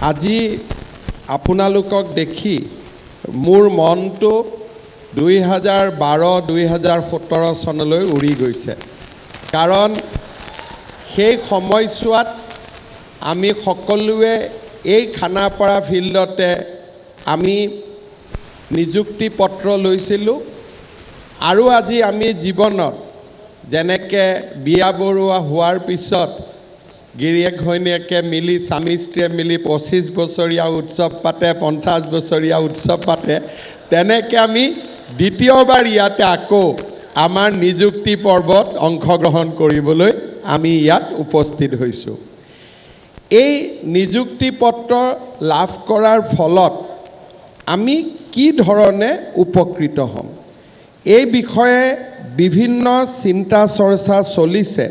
আজি আপোনালোকক দেখি মোৰ মনটো 2012-2017 চনলৈ উৰি গৈছে। কাৰণ সেই সময়ছোৱাত আমি সকলোৱে এই খানাপাৰা ফিল্ডতে আমি নিযুক্তি পত্ৰ লৈছিলোঁ আৰু আজি আমি জীৱনত যেনেকৈ বিয়া বৰুৱা হোৱাৰ পিছত গিৰিয়েক ঘৈণীয়েকে মিলি স্বামী স্ত্ৰীয়ে মিলি 25 বছৰীয়া উৎসৱ পাতে, 50 বছৰীয়া উৎসৱ পাতে, তেনেকৈ আমি দ্বিতীয়বাৰ ইয়াতে আকৌ আমাৰ নিযুক্তি পৰ্বত অংশগ্ৰহণ কৰিবলৈ আমি ইয়াত উপস্থিত হৈছোঁ। এই নিযুক্তি পত্ৰ লাভ কৰাৰ ফলত আমি কি ধৰণে উপকৃত হ'ম, এই বিষয়ে বিভিন্ন চিন্তা চৰ্চা চলিছে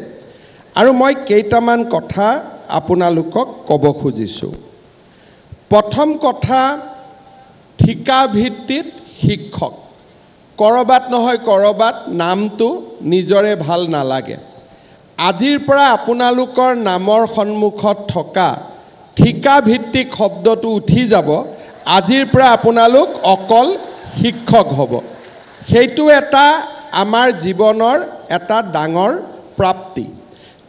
আৰু মই কেইটামান কথা আপোনালোকক ক'ব খুজিছোঁ। প্ৰথম কথা, ঠিকা ভিত্তিত শিক্ষক। কৰবাত নহয় কৰবাত নামটো নিজৰে ভাল নালাগে। আজিৰ পৰা আপোনালোকৰ নামৰ সন্মুখত থকা ঠিকা ভিত্তিক শব্দটো উঠি যাব। আজিৰ পৰা আপোনালোক অকল শিক্ষক হ'ব। সেইটো এটা আমাৰ জীৱনৰ এটা ডাঙৰ প্ৰাপ্তি।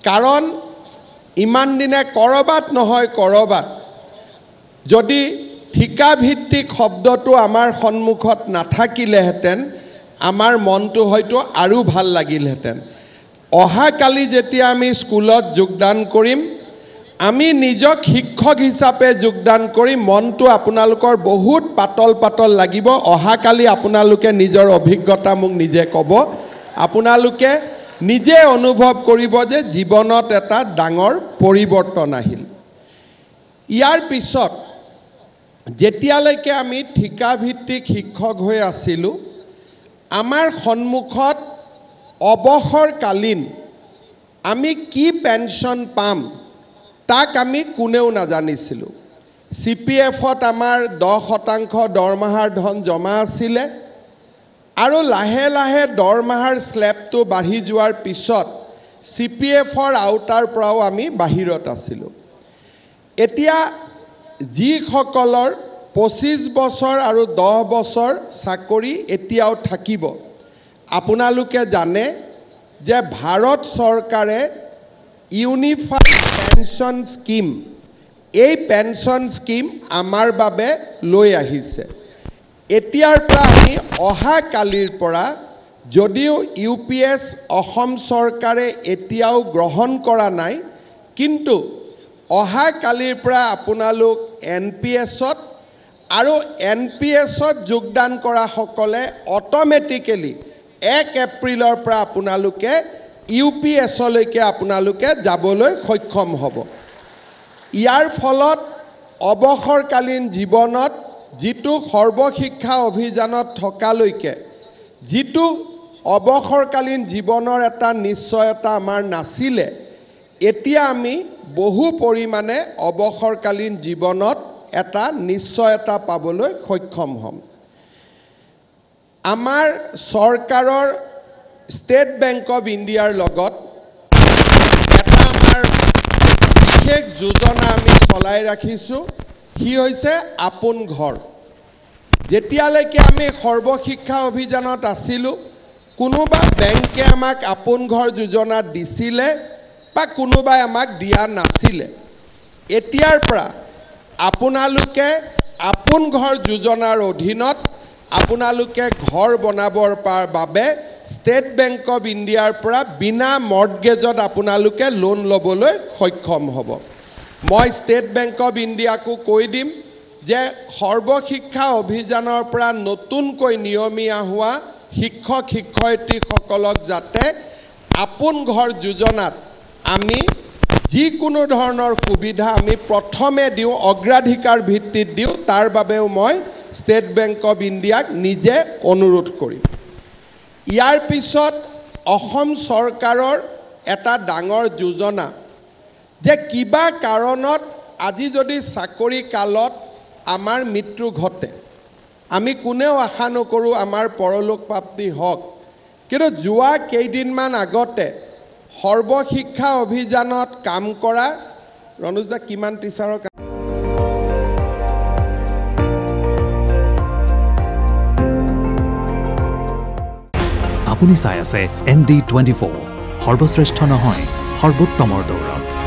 কাৰণ ইমান দিনে কৰবাত নহয় কৰবাত যদি ঠিকা ভিত্তিক শব্দটো আমাৰ সন্মুখত নাথাকিলেহেঁতেন আমাৰ মনটো হয়তো আৰু ভাল লাগিলহেঁতেন। অহাকালি যেতিয়া আমি স্কুলত যোগদান কৰিম, আমি নিজক শিক্ষক হিচাপে যোগদান কৰি মনটো আপোনালোকৰ বহুত পাতল পাতল লাগিব। অহাকালি আপোনালোকে নিজৰ অভিজ্ঞতা মোক নিজে ক'ব। আপোনালোকে নিজে অনুভৱ কৰিব যে জীৱনত এটা ডাঙৰ পৰিৱৰ্তন আহিল। ইয়াৰ পিছত যেতিয়ালৈকে আমি ঠিকাভিত্তিক শিক্ষক হৈ আছিলোঁ, আমাৰ সন্মুখত অৱসৰকালীন আমি কি পেঞ্চন পাম তাক আমি কোনেও নাজানিছিলোঁ। CPF-ত আমাৰ 10% দৰমহাৰ ধন জমা আছিলে আৰু লাহে লাহে দৰমহাৰ স্লেবটো বাঢ়ি যোৱাৰ পিছত CPF-ৰ আওতাৰ পৰাও আমি বাহিৰত আছিলোঁ। এতিয়া যিসকলৰ 25 বছৰ আৰু 10 বছৰ চাকৰি এতিয়াও থাকিব, আপোনালোকে জানে যে ভাৰত চৰকাৰে ইউনিফাইড পেঞ্চন স্কিম, এই পেঞ্চন স্কিম আমাৰ বাবে লৈ আহিছে। এতিয়াৰ পৰা আমি অহাকালিৰ পৰা যদিও UPS অসম চৰকাৰে এতিয়াও গ্ৰহণ কৰা নাই, কিন্তু অহাকালিৰ পৰা আপোনালোক NPS-ত আৰু NPS-ত যোগদান কৰা সকলে অট'মেটিকেলি 1 এপ্ৰিলৰ পৰা আপোনালোকে UPS-লৈকে আপোনালোকে যাবলৈ সক্ষম হ'ব। ইয়াৰ ফলত অৱসৰকালীন জীৱনত যিটো সৰ্বশিক্ষা অভিযানত থকালৈকে যিটো অৱসৰকালীন জীৱনৰ এটা নিশ্চয়তা আমাৰ নাছিলে, এতিয়া আমি বহু পৰিমাণে অৱসৰকালীন জীৱনত এটা নিশ্চয়তা পাবলৈ সক্ষম হ'ম। আমাৰ চৰকাৰৰ ষ্টেট বেংক অৱ ইণ্ডিয়াৰ লগত এটা আমাৰ বিশেষ যোজনা আমি চলাই ৰাখিছোঁ, সি হৈছে আপোন ঘৰ। যেতিয়ালৈকে আমি সৰ্বশিক্ষা অভিযানত আছিলোঁ, কোনোবা বেংকে আমাক আপোন ঘৰ যোজনা দিছিলে বা কোনোবাই আমাক দিয়া নাছিলে। এতিয়াৰ পৰা আপোনালোকে আপোন ঘৰ যোজনাৰ অধীনত আপোনালোকে ঘৰ বনাবৰ বাবে ষ্টেট বেংক অৱ ইণ্ডিয়াৰ পৰা বিনা মৰ্টগেজত আপোনালোকে লোন ল'বলৈ সক্ষম হ'ব। মই ষ্টেট বেংক অৱ ইণ্ডিয়াকো কৈ দিম যে সৰ্বশিক্ষা অভিযানৰ পৰা নতুনকৈ নিয়মীয়া হোৱা শিক্ষক শিক্ষয়িত্ৰীসকলক যাতে আপোন ঘৰ যোজনাত আমি যিকোনো ধৰণৰ সুবিধা আমি প্ৰথমে দিওঁ, অগ্ৰাধিকাৰ ভিত্তিত দিওঁ, তাৰ বাবেও মই ষ্টেট বেংক অৱ ইণ্ডিয়াক নিজে অনুৰোধ কৰিম। ইয়াৰ পিছত অসম চৰকাৰৰ এটা ডাঙৰ যোজনা যে কিবা কাৰণত আজি যদি চাকৰি কালত আমাৰ মৃত্যু ঘটে, আমি কোনেও আশা নকৰোঁ আমাৰ পৰলোক প্ৰাপ্তি হওক, কিন্তু যোৱা কেইদিনমান আগতে সৰ্বশিক্ষা অভিযানত কাম কৰা ৰণুজদা কিমান টিচাৰৰ আপুনি চাই আছে ND24 সৰ্বশ্ৰেষ্ঠ নহয় সৰ্বোত্তমৰ দৌৰত